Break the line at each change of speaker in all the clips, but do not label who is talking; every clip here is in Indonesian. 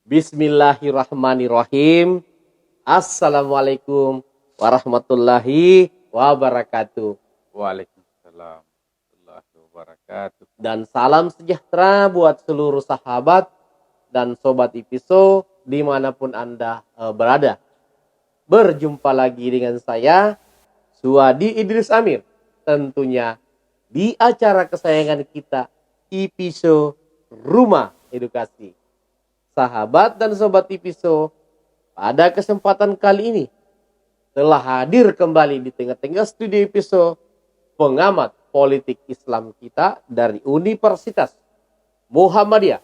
Bismillahirrahmanirrahim. Assalamualaikum warahmatullahi wabarakatuh.
Waalaikumsalam warahmatullahi wabarakatuh.
Dan salam sejahtera buat seluruh sahabat dan sobat IPISO dimanapun Anda berada. Berjumpa lagi dengan saya, Suwadi Idris Amir. Tentunya di acara kesayangan kita, IPISO Rumah Edukasi. Sahabat dan sobat IPISO, pada kesempatan kali ini telah hadir kembali di tengah-tengah studio IPISO pengamat politik Islam kita dari Universitas Muhammadiyah.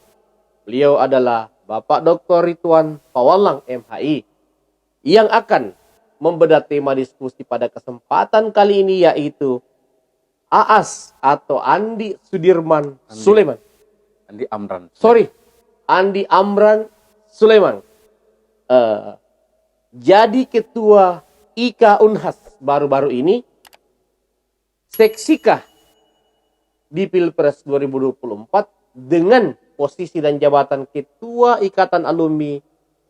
Beliau adalah Bapak Dr. Ridwan Pawalang MHI yang akan membedah tema diskusi pada kesempatan kali ini, yaitu AAS atau Andi Sudirman Sulaiman. Andi Amran Sulaiman. Jadi ketua IKA Unhas baru-baru ini. Seksikah di Pilpres 2024 dengan posisi dan jabatan Ketua Ikatan Alumni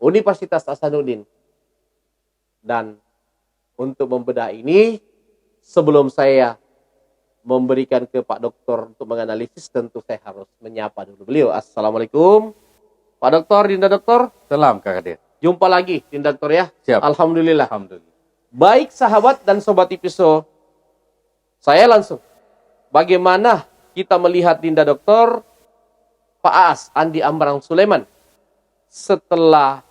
Universitas Hasanuddin. Dan untuk membedah ini, sebelum saya memberikan ke Pak Doktor untuk menganalisis, tentu saya harus menyapa dulu beliau. Assalamualaikum Pak Doktor, Dinda Doktor.
Salam Kak Kadir.
Jumpa lagi Dinda Doktor ya.
Siap.
Alhamdulillah.
Alhamdulillah.
Baik sahabat dan sobat IPISO, saya langsung. Bagaimana kita melihat Dinda Doktor Pak AAS Andi Amran Sulaiman setelah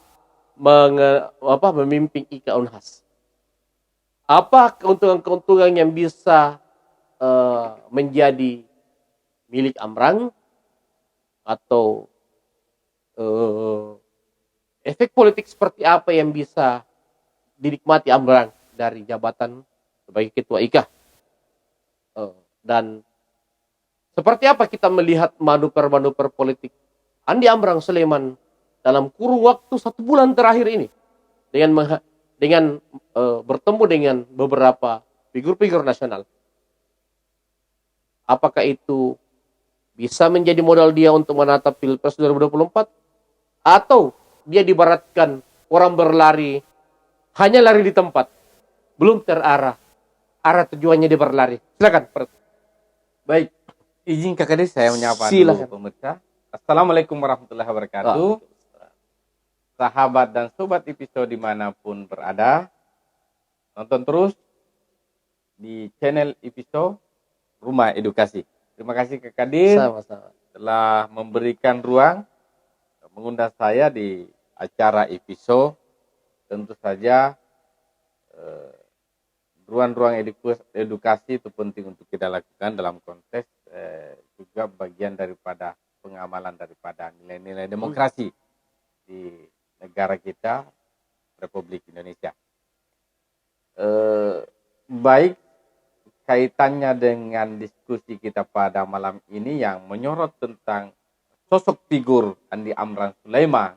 memimpin IKA Unhas? Apa keuntungan-keuntungan yang bisa menjadi milik Amran, atau efek politik seperti apa yang bisa dinikmati Amran dari jabatan sebagai ketua IKA? Dan seperti apa kita melihat manuver-manuver politik Andi Amran Sulaiman dalam kurun waktu 1 bulan terakhir ini dengan bertemu dengan beberapa figur-figur nasional? Apakah itu bisa menjadi modal dia untuk menatap Pilpres 2024? Atau dia dibaratkan orang berlari, hanya lari di tempat, belum terarah, arah tujuannya dia berlari? Silakan.
Baik, izin Kak Kadir saya menyapa
Silakan.
dulu pemirsa. Assalamualaikum warahmatullahi wabarakatuh. Sahabat dan sobat IPISO dimanapun berada, nonton terus di channel IPISO Rumah Edukasi. Terima kasih Kak Kadir.
Sama-sama.
Telah memberikan ruang mengundang saya di acara IPISO. Tentu saja ruang-ruang edukasi itu penting untuk kita lakukan dalam konteks juga bagian daripada pengamalan daripada nilai-nilai demokrasi di negara kita, Republik Indonesia. Baik, kaitannya dengan diskusi kita pada malam ini yang menyorot tentang sosok figur Andi Amran Sulaiman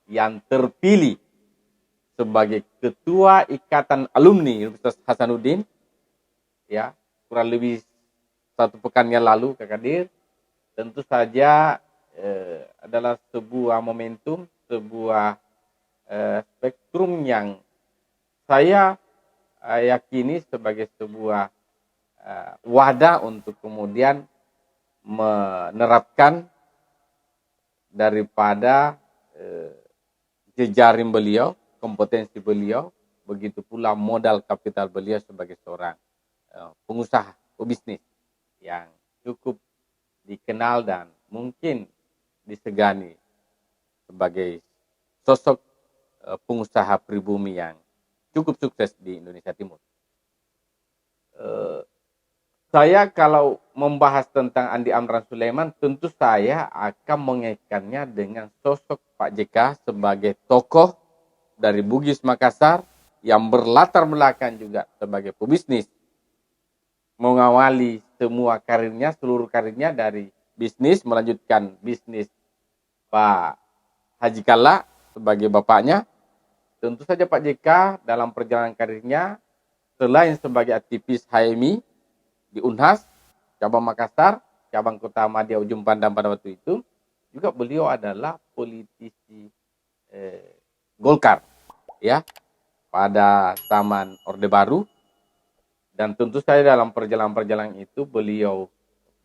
yang terpilih sebagai Ketua Ikatan Alumni Universitas Hasanuddin, ya, kurang lebih 1 pekan yang lalu Kak Kadir. Tentu saja adalah sebuah momentum, sebuah spektrum yang saya yakini sebagai sebuah wadah untuk kemudian menerapkan daripada jejaring beliau, kompetensi beliau, begitu pula modal kapital beliau sebagai seorang pengusaha, pebisnis yang cukup dikenal dan mungkin disegani sebagai sosok pengusaha pribumi yang cukup sukses di Indonesia Timur. Saya kalau membahas tentang Andi Amran Sulaiman, tentu saya akan mengaitkannya dengan sosok Pak JK sebagai tokoh dari Bugis Makassar yang berlatar belakang juga sebagai pebisnis, mengawali semua karirnya, seluruh karirnya dari bisnis, melanjutkan bisnis Pak Haji Kalla sebagai bapaknya. Tentu saja Pak JK dalam perjalanan karirnya, selain sebagai aktivis HMI di Unhas, cabang Makassar, cabang Kota Ahmadiyah Ujung Pandang pada waktu itu, juga beliau adalah politisi Golkar, ya, pada zaman Orde Baru. Dan tentu saja dalam perjalanan-perjalanan itu beliau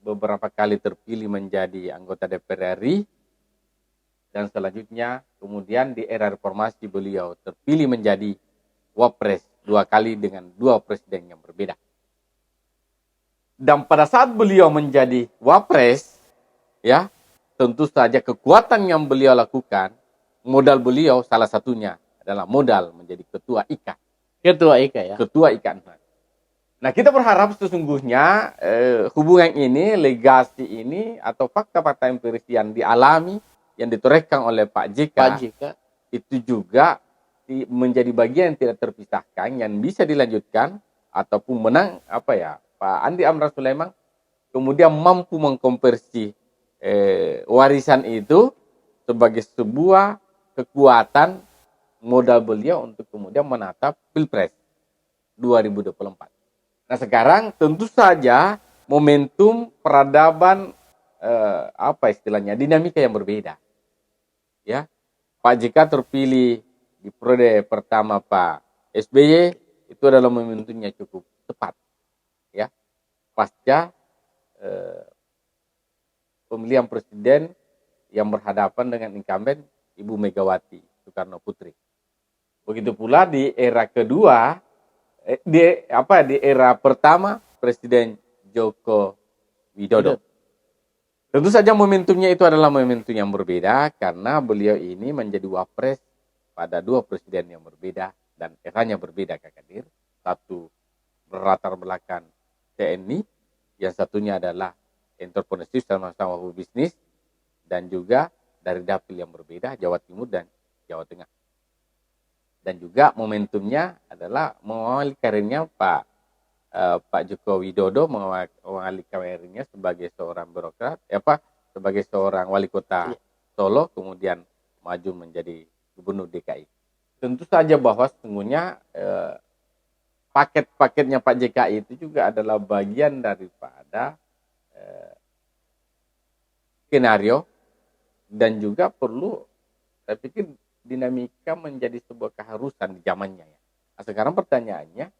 beberapa kali terpilih menjadi anggota DPR RI, dan selanjutnya kemudian di era reformasi beliau terpilih menjadi wapres 2 kali dengan 2 presiden yang berbeda. Dan pada saat beliau menjadi wapres, ya, tentu saja kekuatan yang beliau lakukan, modal beliau salah satunya adalah modal menjadi ketua IKA.
Ketua IKA ya.
Ketua IKA. Nah, kita berharap sesungguhnya hubungan ini, legasi ini, atau fakta-fakta empiris yang dialami, yang ditorehkan oleh Pak JK, itu juga menjadi bagian yang tidak terpisahkan, yang bisa dilanjutkan, ataupun menang, Pak Andi Amran Sulaiman kemudian mampu mengkonversi warisan itu sebagai sebuah kekuatan modal beliau untuk kemudian menatap Pilpres 2024. Nah, sekarang tentu saja momentum peradaban dinamika yang berbeda. Ya. Pak JK terpilih di periode pertama Pak SBY, itu adalah momentumnya cukup tepat. Ya. Pasca pemilihan presiden yang berhadapan dengan incumbent Ibu Megawati Soekarno Putri. Begitu pula di era kedua, di era pertama Presiden Joko Widodo. Tentu saja momentumnya itu adalah momentum yang berbeda karena beliau ini menjadi wapres pada 2 presiden yang berbeda dan eranya berbeda, Kak Kadir. Satu berlatar belakang TNI, yang satunya adalah entrepreneurship, sama-sama bisnis, dan juga dari dapil yang berbeda, Jawa Timur dan Jawa Tengah. Dan juga momentumnya adalah mengawali karirnya Pak Joko Widodo, mengawali karirnya sebagai seorang birokrat, sebagai seorang wali kota Solo, kemudian maju menjadi gubernur DKI. Tentu saja bahwa sesungguhnya paket-paketnya Pak JK itu juga adalah bagian daripada skenario, dan juga perlu, saya pikir, dinamika menjadi sebuah keharusan di zamannya. Ya. Nah, sekarang pertanyaannya,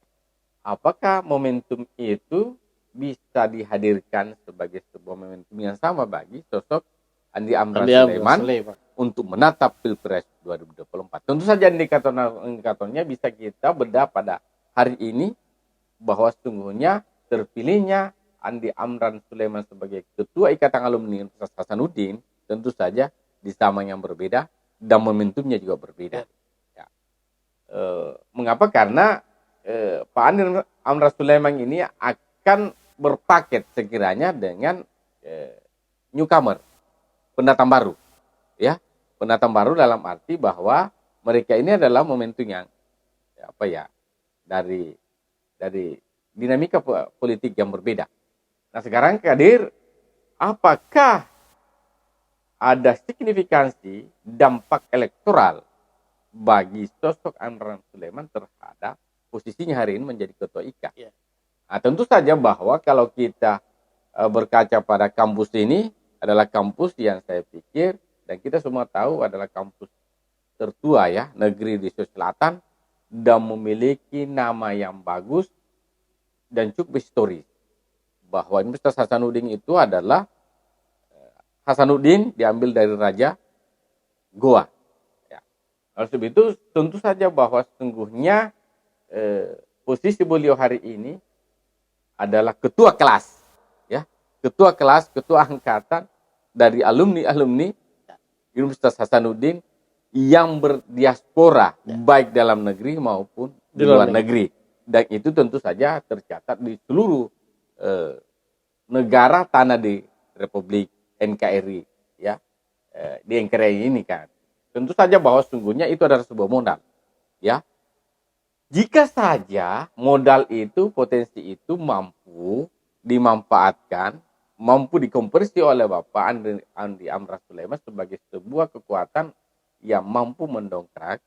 apakah momentum itu bisa dihadirkan sebagai sebuah momentum yang sama bagi sosok Andi Amran Sulaiman untuk menatap Pilpres 2024? Tentu saja indikatornya bisa kita bedah pada hari ini, bahwa sesungguhnya terpilihnya Andi Amran Sulaiman sebagai Ketua Ikatan Alumni Universitas Hasanuddin tentu saja di zaman yang berbeda dan momentumnya juga berbeda. Ya. Mengapa? Karena Pak Andi Amran Sulaiman ini akan berpaket sekiranya dengan newcomer, pendatang baru. Ya, pendatang baru dalam arti bahwa mereka ini adalah momentum yang dari dinamika politik yang berbeda. Nah, sekarang Kadir, apakah ada signifikansi dampak elektoral bagi sosok Amran Sulaiman terhadap posisinya hari ini menjadi ketua IKA? Yeah. Nah, tentu saja bahwa kalau kita berkaca pada kampus ini, adalah kampus yang saya pikir, dan kita semua tahu adalah kampus tertua ya, negeri di Sulawesi Selatan, dan memiliki nama yang bagus dan cukup historis. Bahwa Universitas Hasanuddin itu adalah Hasanuddin diambil dari Raja Goa. Ya. Oleh sebab itu tentu saja bahwa sesungguhnya posisi beliau hari ini adalah ketua kelas, ya, ketua kelas, ketua angkatan dari alumni Universitas Hasanuddin yang berdiaspora, baik dalam negeri maupun di luar negeri. Dan itu tentu saja tercatat di seluruh negara tanah di Republik NKRI, ya, di NKRI ini kan. Tentu saja bahwa sesungguhnya itu adalah sebuah modal, ya. Jika saja modal itu, potensi itu mampu dimanfaatkan, mampu dikonversi oleh Bapak Andi Amran Sulaiman sebagai sebuah kekuatan yang mampu mendongkrak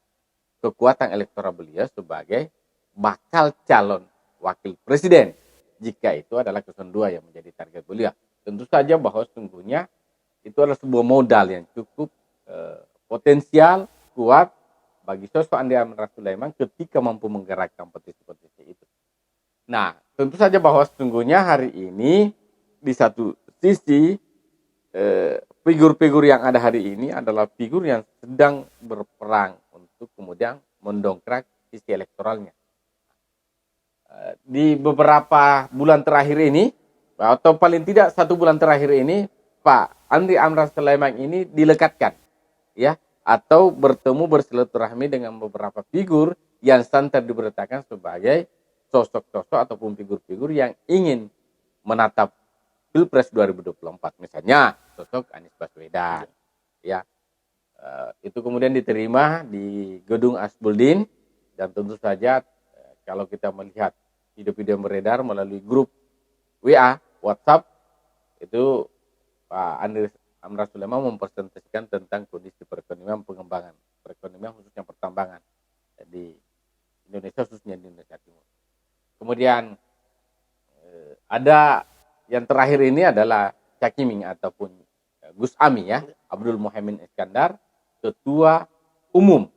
kekuatan elektoral beliau sebagai bakal calon wakil presiden. Jika itu adalah 02 yang menjadi target beliau. Tentu saja bahwa sesungguhnya itu adalah sebuah modal yang cukup potensial kuat bagi sosok Andi Amran Sulaiman ketika mampu menggerakkan petisi-petisi itu. Nah, tentu saja bahwa sesungguhnya hari ini di satu sisi figur-figur yang ada hari ini adalah figur yang sedang berperang untuk kemudian mendongkrak sisi elektoralnya. Di beberapa bulan terakhir ini, atau paling tidak 1 bulan terakhir ini, Pak Andi Amran Sulaiman ini dilekatkan, ya, atau bertemu bersilaturahmi dengan beberapa figur yang santer diberitakan sebagai sosok-sosok ataupun figur-figur yang ingin menatap Pilpres 2024, misalnya sosok Anies Baswedan, ya, itu kemudian diterima di Gedung Asbuldin, dan tentu saja kalau kita melihat video-video yang beredar melalui grup WA, WhatsApp, itu Pak Andi Amran Sulaiman mempresentasikan tentang kondisi perekonomian, pengembangan perekonomian khususnya pertambangan di Indonesia, khususnya di Indonesia Timur. Kemudian ada yang terakhir ini adalah Cakiming ataupun Gus Ami, ya, Abdul Muhaimin Iskandar, Ketua Umum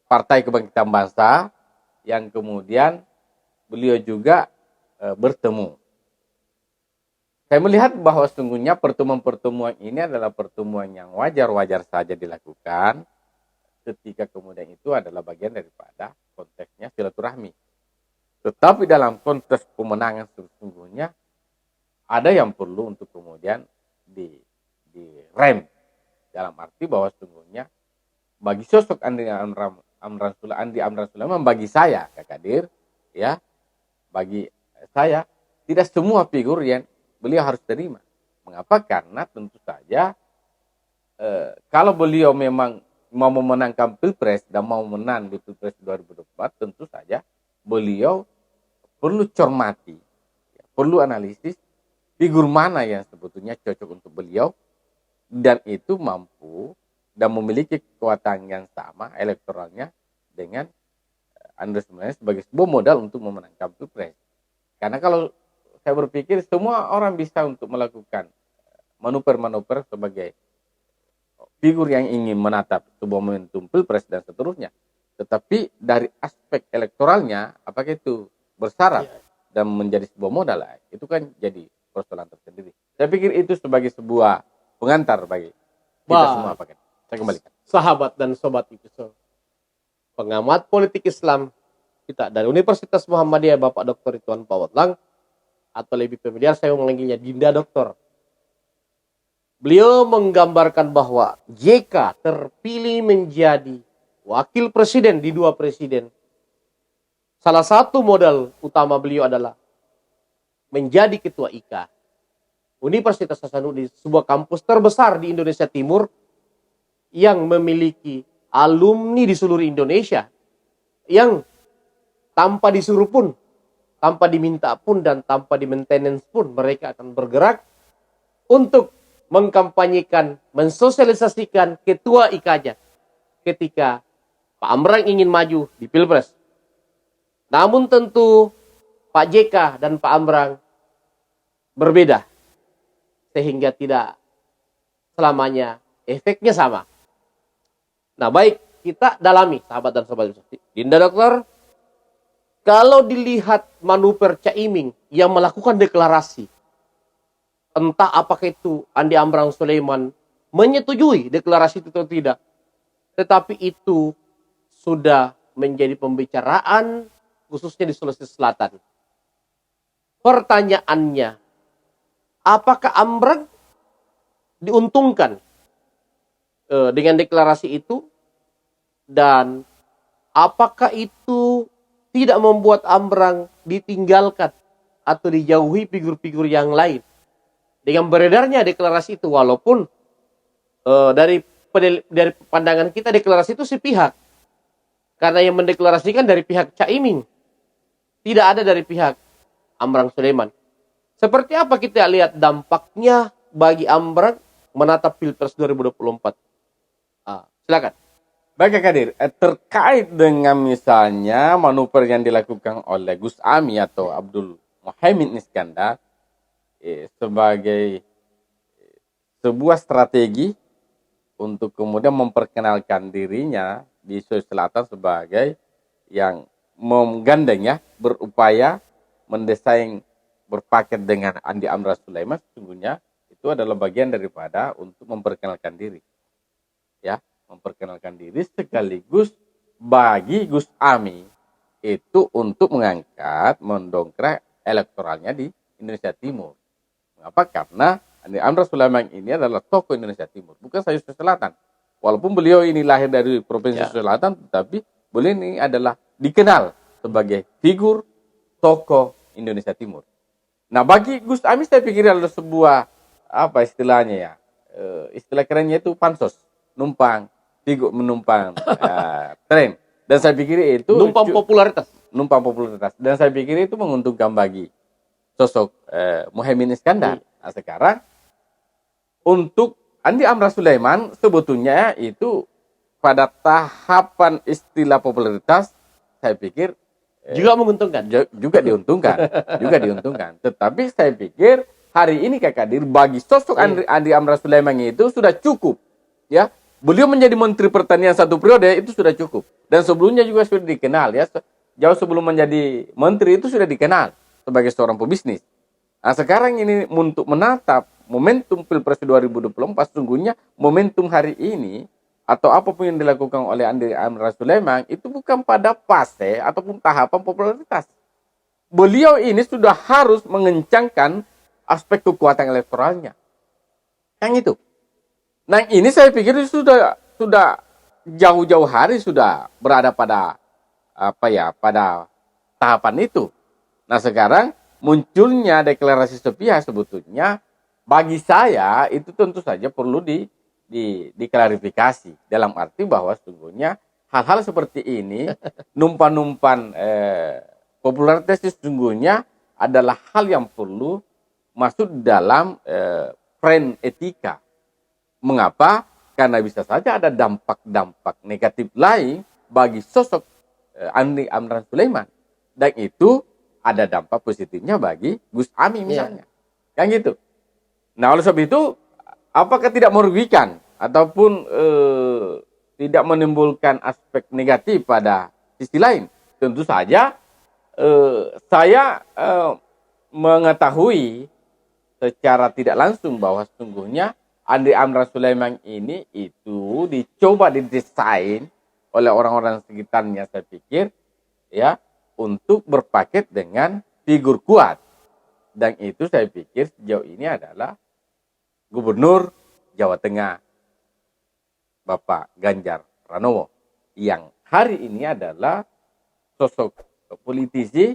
Partai Kebangkitan Bangsa, yang kemudian beliau juga bertemu. Saya melihat bahwa sesungguhnya pertemuan-pertemuan ini adalah pertemuan yang wajar-wajar saja dilakukan ketika kemudian itu adalah bagian daripada konteksnya silaturahmi. Tetapi dalam konteks pemenangan sesungguhnya ada yang perlu untuk kemudian direm, dalam arti bahwa sesungguhnya bagi sosok Andi Amran Sulaiman, bagi saya, Kak Kadir, ya, bagi saya tidak semua figur yang beliau harus terima. Mengapa? Karena tentu saja kalau beliau memang mau memenangkan Pilpres dan mau menang di Pilpres 2024, tentu saja beliau perlu cermati, perlu analisis figur mana yang sebetulnya cocok untuk beliau, dan itu mampu dan memiliki kekuatan yang sama elektoralnya dengan Andi Sulaiman sebagai sebuah modal untuk memenangkan Pilpres. Karena kalau saya berpikir semua orang bisa untuk melakukan manuver-manuver sebagai figur yang ingin menatap sebuah momentum Pilpres dan seterusnya. Tetapi dari aspek elektoralnya, apakah itu bersyarat dan menjadi sebuah modal, itu kan jadi persoalan tersendiri. Saya pikir itu sebagai sebuah pengantar bagi kita semua. Pak. Saya kembalikan.
Sahabat dan sobat IPISO, pengamat politik Islam kita dari Universitas Muhammadiyah, Bapak Dr. Ridwan Pawatlang, atau lebih familiar saya memanggilnya Dinda Doktor. Beliau menggambarkan bahwa JK terpilih menjadi wakil presiden di 2 presiden. Salah satu modal utama beliau adalah menjadi ketua IKA, Universitas Hasanuddin, sebuah kampus terbesar di Indonesia Timur yang memiliki alumni di seluruh Indonesia, yang tanpa disuruh pun, tanpa diminta pun, dan tanpa di-maintenance pun, mereka akan bergerak untuk mengkampanyekan, mensosialisasikan ketua IKA-nya ketika Pak Amran ingin maju di Pilpres. Namun tentu Pak JK dan Pak Amran berbeda, sehingga tidak selamanya efeknya sama. Nah, baik, kita dalami, sahabat dan sobat Dinda Dokter. Kalau dilihat manuver Caimin yang melakukan deklarasi, entah apakah itu Andi Amran Sulaiman menyetujui deklarasi itu atau tidak, tetapi itu sudah menjadi pembicaraan khususnya di Sulawesi Selatan. Pertanyaannya, apakah Amran diuntungkan dengan deklarasi itu, dan apakah itu tidak membuat Amran ditinggalkan atau dijauhi figur-figur yang lain dengan beredarnya deklarasi itu? Walaupun dari pandangan kita deklarasi itu sepihak, karena yang mendeklarasikan dari pihak Caimin, tidak ada dari pihak Amran Sulaiman. Seperti apa kita lihat dampaknya bagi Amran menatap Pilpres 2024? Silakan.
Baik, Kak Kadir, terkait dengan misalnya manuver yang dilakukan oleh Gus Ami atau Abdul Muhaimin Iskandar sebagai sebuah strategi untuk kemudian memperkenalkan dirinya di Sulawesi Selatan sebagai yang menggandeng ya, berupaya mendesain berpaket dengan Andi Amran Sulaiman. Sesungguhnya itu adalah bagian daripada untuk memperkenalkan diri, ya, memperkenalkan diri sekaligus bagi Gus Ami itu untuk mengangkat, mendongkrak elektoralnya di Indonesia Timur. Mengapa? Karena Andi Amran Sulaiman ini adalah tokoh Indonesia Timur, bukan saja Sulawesi Selatan. Walaupun beliau ini lahir dari Provinsi Sulawesi Selatan, tetapi beliau ini adalah dikenal sebagai figur tokoh Indonesia Timur. Nah, bagi Gus Ami saya pikir adalah sebuah apa istilahnya ya, istilah kerennya itu pansos, numpang figur, menumpang tren. Dan saya pikir itu
numpang popularitas.
Dan saya pikir itu menguntungkan bagi sosok Muhaimin Iskandar. Nah, sekarang untuk Andi Amran Sulaiman sebetulnya itu pada tahapan istilah popularitas saya pikir
Juga menguntungkan.
juga diuntungkan. Tetapi saya pikir hari ini Kak Kadir bagi sosok Andi Amran Sulaiman itu sudah cukup, ya. Beliau menjadi Menteri Pertanian 1 periode itu sudah cukup. Dan sebelumnya juga sudah dikenal, ya. Jauh sebelum menjadi menteri itu sudah dikenal sebagai seorang pebisnis. Nah, sekarang ini untuk menatap momentum Pilpres 2024, sesungguhnya momentum hari ini atau apapun yang dilakukan oleh Andi Amran Sulaiman itu bukan pada fase ataupun tahapan popularitas. Beliau ini sudah harus mengencangkan aspek kekuatan elektoralnya. Yang itu. Nah, ini saya pikir sudah jauh-jauh hari sudah berada pada pada tahapan itu. Nah, sekarang munculnya deklarasi sepihak sebetulnya bagi saya itu tentu saja perlu diklarifikasi dalam arti bahwa sesungguhnya hal-hal seperti ini numpan-numpan popularitas sesungguhnya adalah hal yang perlu masuk dalam frame etika. Mengapa? Karena bisa saja ada dampak-dampak negatif lain bagi sosok Andi Amran Sulaiman. Dan itu ada dampak positifnya bagi Gus Ami misalnya. Kan gitu. Nah, oleh sebab itu, apakah tidak merugikan ataupun tidak menimbulkan aspek negatif pada sisi lain? Tentu saja saya mengetahui secara tidak langsung bahwa sesungguhnya Andi Amran Sulaiman ini itu dicoba didesain oleh orang-orang sekitarnya, saya pikir, ya, untuk berpaket dengan figur kuat. Dan itu saya pikir sejauh ini adalah Gubernur Jawa Tengah Bapak Ganjar Pranowo, yang hari ini adalah sosok politisi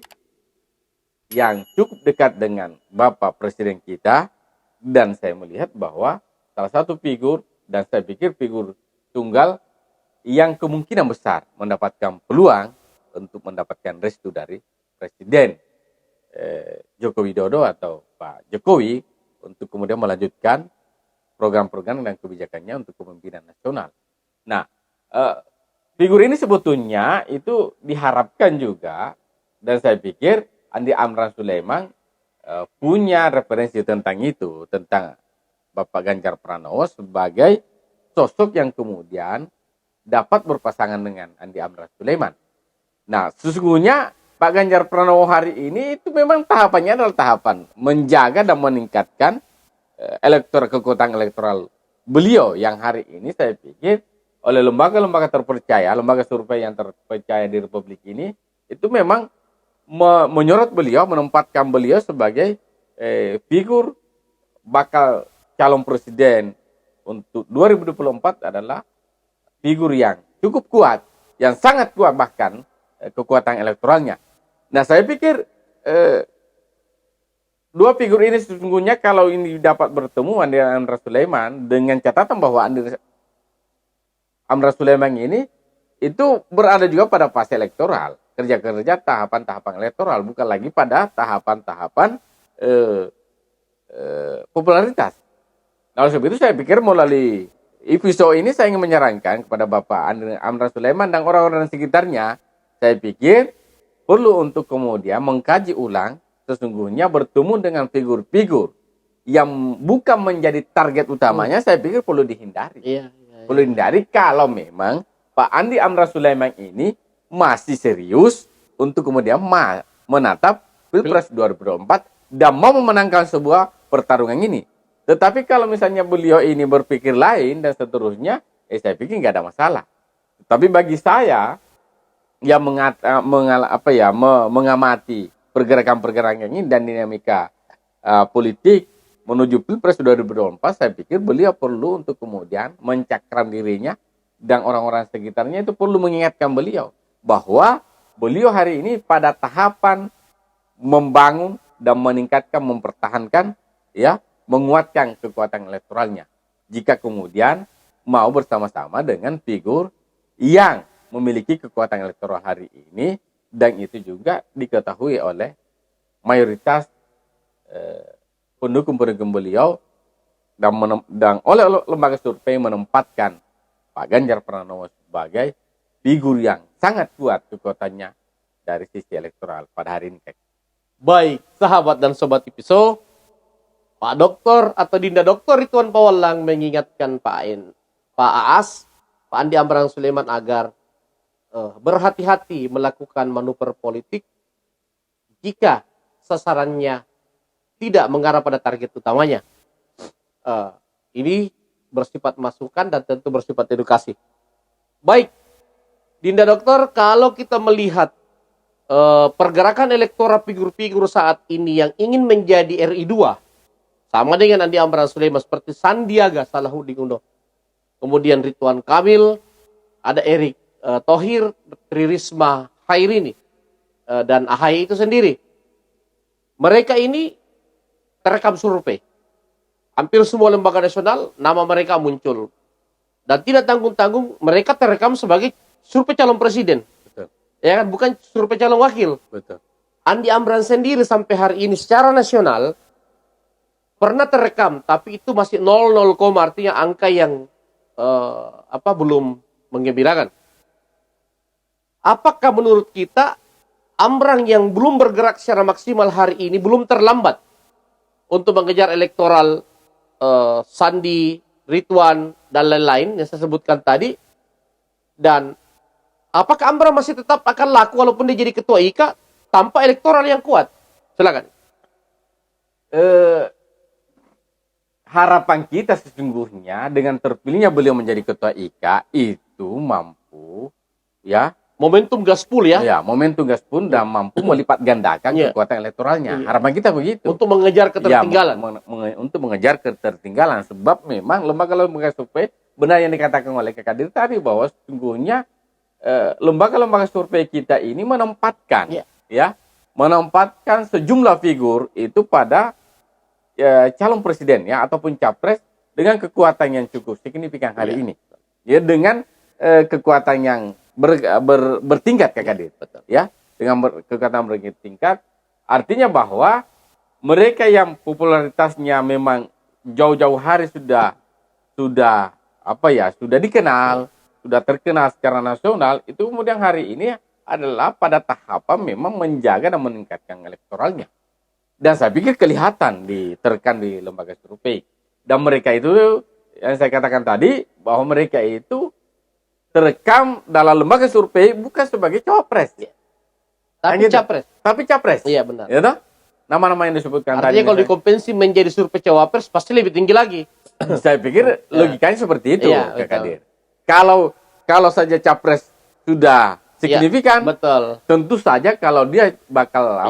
yang cukup dekat dengan Bapak Presiden kita, dan saya melihat bahwa salah satu figur, dan saya pikir figur tunggal yang kemungkinan besar mendapatkan peluang untuk mendapatkan restu dari Presiden Joko Widodo atau Pak Jokowi untuk kemudian melanjutkan program-program dan kebijakannya untuk kepemimpinan nasional. Nah, figur ini sebetulnya itu diharapkan juga, dan saya pikir Andi Amran Sulaiman punya referensi tentang itu, tentang Bapak Ganjar Pranowo sebagai sosok yang kemudian dapat berpasangan dengan Andi Amran Sulaiman. Nah, sesungguhnya Pak Ganjar Pranowo hari ini itu memang tahapannya adalah tahapan menjaga dan meningkatkan kekuatan elektoral beliau yang hari ini saya pikir oleh lembaga-lembaga terpercaya, lembaga survei yang terpercaya di Republik ini itu memang menyorot beliau, menempatkan beliau sebagai figur bakal calon presiden untuk 2024 adalah figur yang cukup kuat, yang sangat kuat bahkan kekuatan elektoralnya. Nah, saya pikir dua figur ini sesungguhnya kalau ini dapat bertemu Andi Amran Sulaiman dengan catatan bahwa Andi Amran Sulaiman ini itu berada juga pada fase elektoral, kerja-kerja tahapan-tahapan elektoral, bukan lagi pada tahapan-tahapan popularitas. Nah, oleh sebab itu saya pikir melalui episode ini saya ingin menyarankan kepada Bapak Andi Amran Sulaiman dan orang-orang sekitarnya, saya pikir perlu untuk kemudian mengkaji ulang sesungguhnya bertemu dengan figur-figur yang bukan menjadi target utamanya, saya pikir perlu dihindari. Perlu dihindari kalau memang Pak Andi Amran Sulaiman ini masih serius untuk kemudian menatap Pilpres 2024 dan mau memenangkan sebuah pertarungan ini. Tetapi kalau misalnya beliau ini berpikir lain dan seterusnya, saya pikir nggak ada masalah. Tapi bagi saya yang mengamati pergerakan-pergerakan ini dan dinamika politik menuju Pilpres 2024, saya pikir beliau perlu untuk kemudian mencakram dirinya dan orang-orang sekitarnya itu perlu mengingatkan beliau bahwa beliau hari ini pada tahapan membangun dan meningkatkan, mempertahankan, ya, menguatkan kekuatan elektoralnya. Jika kemudian mau bersama-sama dengan figur yang memiliki kekuatan elektoral hari ini dan itu juga diketahui oleh mayoritas pendukung-pendukung beliau dan oleh lembaga survei menempatkan Pak Ganjar Pranowo sebagai figur yang sangat kuat kekuatannya dari sisi elektoral pada hari ini.
Baik, sahabat dan sobat Ipiso, Pak Doktor atau Dinda Doktor Ridwan Pawelang mengingatkan Pak Aas, Pak Andi Amran Sulaiman agar berhati-hati melakukan manuver politik jika sasarannya tidak mengarah pada target utamanya. Ini bersifat masukan dan tentu bersifat edukasi. Baik, Dinda Dokter, kalau kita melihat pergerakan elektoral figur-figur saat ini yang ingin menjadi RI 2 sama dengan Andi Amran Sulaiman seperti Sandiaga Salahuddin Uno, kemudian Ridwan Kamil, ada Erick Thohir, Tri Risma Hairini, dan AHY itu sendiri. Mereka ini terekam survei. Hampir semua lembaga nasional nama mereka muncul. Dan tidak tanggung-tanggung mereka terekam sebagai survei calon presiden.
Betul.
Ya kan, bukan survei calon wakil.
Betul.
Andi Amran sendiri sampai hari ini secara nasional pernah terekam, tapi itu masih 0,0, artinya angka yang belum menggembirakan. Apakah menurut kita Amran yang belum bergerak secara maksimal hari ini belum terlambat untuk mengejar elektoral Sandi, Ridwan, dan lain-lain yang saya sebutkan tadi? Dan apakah Amran masih tetap akan laku walaupun dia jadi ketua IKA tanpa elektoral yang kuat? Silakan.
Harapan kita sesungguhnya dengan terpilihnya beliau menjadi ketua IKA itu mampu, ya,
momentum gaspol ya.
Ya, momentum gaspol dan mampu melipat gandakan kekuatan elektoralnya. Harapan kita begitu.
Untuk mengejar ketertinggalan.
Ya, untuk mengejar ketertinggalan. Sebab memang lembaga-lembaga survei, benar yang dikatakan oleh Kak Kadir tadi, bahwa sesungguhnya lembaga-lembaga survei kita ini menempatkan, menempatkan sejumlah figur itu pada calon presiden ya ataupun capres dengan kekuatan yang cukup signifikan hari ini. Ya, dengan kekuatan yang bertingkat, Kak Kadir.
Betul.
Ya, dengan kekuatan bertingkat, artinya bahwa mereka yang popularitasnya memang jauh-jauh hari sudah dikenal, sudah terkenal secara nasional, itu kemudian hari ini adalah pada tahapan memang menjaga dan meningkatkan elektoralnya. Dan saya pikir kelihatan diterkan di lembaga survei. Dan mereka itu, yang saya katakan tadi, bahwa mereka itu terekam dalam lembaga survei bukan sebagai cawapres.
Tapi capres.
Tapi capres.
Iya, benar.
Ya, toh? Nama-nama yang disebutkan
tadi. Artinya kalau dikompensi menjadi survei cawapres pasti lebih tinggi lagi.
Saya pikir logikanya seperti itu,
Kak
Kadir. Kalau saja capres sudah signifikan,
betul.
Tentu saja kalau dia bakal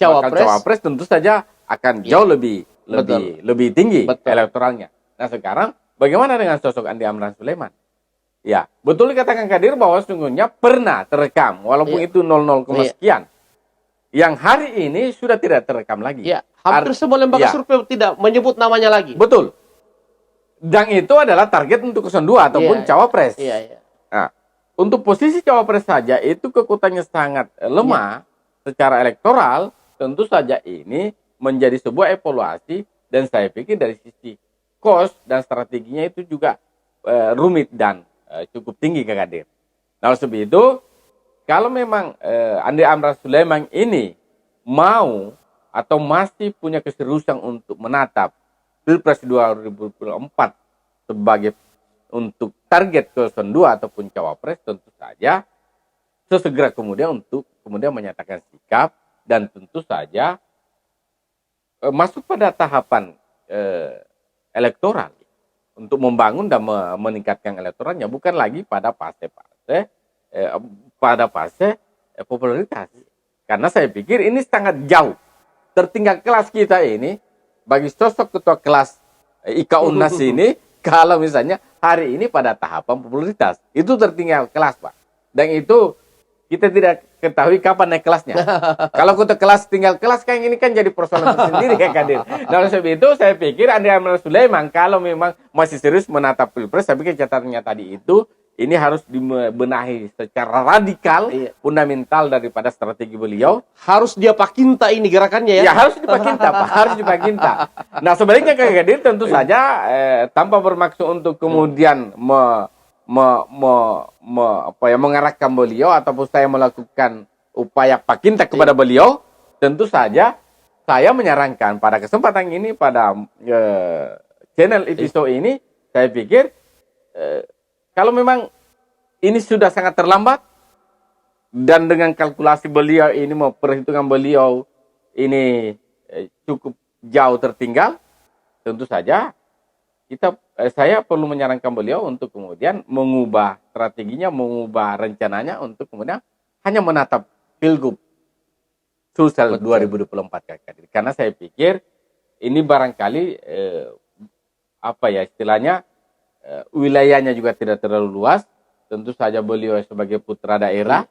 cawapres tentu saja akan jauh lebih tinggi elektoralnya. Nah, sekarang bagaimana dengan sosok Andi Amran Sulaiman? Ya, betul dikatakan Kadir bahwa sesungguhnya pernah terekam walaupun itu 00, sekian. Yang hari ini sudah tidak terekam lagi.
Ya, hampir semua lembaga survei tidak menyebut namanya lagi.
Betul. Dan itu adalah target untuk 02 ataupun cawapres. Nah, untuk posisi cawapres saja itu kekuatannya sangat lemah secara elektoral, tentu saja ini menjadi sebuah evaluasi dan saya pikir dari sisi cost dan strateginya itu juga rumit dan cukup tinggi, Kak Kadir. Nah, sebab itu kalau memang Andi Amran Sulaiman ini mau atau masih punya keseriusan untuk menatap Pilpres 2024 sebagai untuk target 02 ataupun cawapres, tentu saja sesegera kemudian untuk kemudian menyatakan sikap, dan tentu saja masuk pada tahapan elektoral untuk membangun dan meningkatkan elektoralnya, bukan lagi pada fase popularitas. Karena saya pikir ini sangat jauh tertinggal kelas kita ini bagi sosok ketua kelas IKA UNAS ini. Kalau misalnya hari ini pada tahapan popularitas, itu tertinggal kelas, Pak. Dan itu kita tidak ketahui kapan naik kelasnya. Kalau ketua kelas tinggal kelas kayak ini kan jadi persoalan tersendiri ya Kadir. Nah, oleh sebab itu saya pikir Andi Amran Sulaiman kalau memang masih serius menatap Pilpres, saya pikir catatannya tadi itu ini harus dibenahi secara radikal, fundamental daripada strategi beliau.
Harus dia pakinta ini gerakannya ya?
Ya harus dipakinta, Pak. Harus dipakinta. Nah, sebaliknya Kak Kadir tentu saja tanpa bermaksud untuk kemudian mengarahkan beliau ataupun saya melakukan upaya pakinta kepada beliau, tentu saja saya menyarankan pada kesempatan ini, pada channel episode ini, saya pikir kalau memang ini sudah sangat terlambat dan dengan kalkulasi beliau ini, perhitungan beliau ini cukup jauh tertinggal, tentu saja saya perlu menyarankan beliau untuk kemudian mengubah strateginya, mengubah rencananya untuk kemudian hanya menatap Pilgub Sulsel 2024. Karena saya pikir ini barangkali istilahnya wilayahnya juga tidak terlalu luas. Tentu saja beliau sebagai putra daerah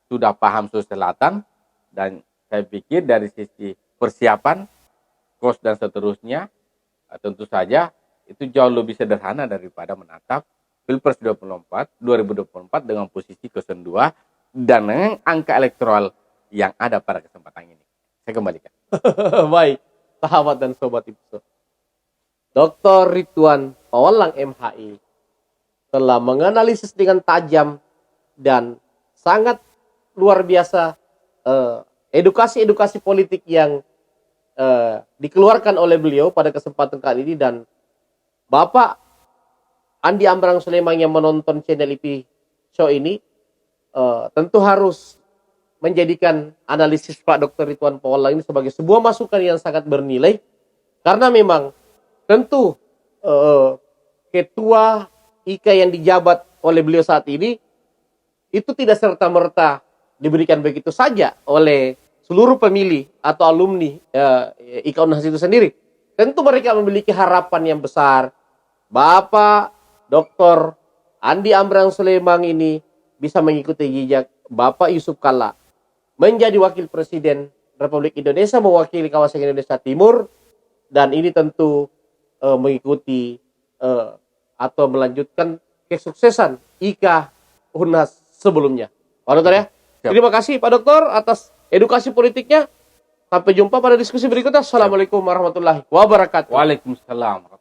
sudah paham Sulawesi Selatan, dan saya pikir dari sisi persiapan, kos dan seterusnya, tentu saja itu jauh lebih sederhana daripada menatap Pilpres 2024 dengan posisi 02 dan dengan angka elektoral yang ada pada kesempatan ini. Saya kembalikan.
Baik, sahabat dan sobat episode. Dr. Ridwan Pawelang MHI telah menganalisis dengan tajam dan sangat luar biasa edukasi-edukasi politik yang dikeluarkan oleh beliau pada kesempatan kali ini. Dan Bapak Andi Amran Sulaiman yang menonton channel IP Show ini tentu harus menjadikan analisis Pak Dr. Ridwan Pawelang ini sebagai sebuah masukan yang sangat bernilai, karena memang tentu ketua IKA yang dijabat oleh beliau saat ini itu tidak serta-merta diberikan begitu saja oleh seluruh pemilih atau alumni IKA UNAS itu sendiri. Tentu mereka memiliki harapan yang besar. Bapak Dr. Andi Amran Sulaiman ini bisa mengikuti jejak Bapak Yusuf Kalla menjadi wakil presiden Republik Indonesia mewakili kawasan Indonesia Timur, dan ini tentu mengikuti atau melanjutkan kesuksesan IKA UNAS sebelumnya. Pak Dokter ya. Terima kasih Pak Dokter atas edukasi politiknya. Sampai jumpa pada diskusi berikutnya. Assalamualaikum warahmatullahi wabarakatuh.
Waalaikumsalam.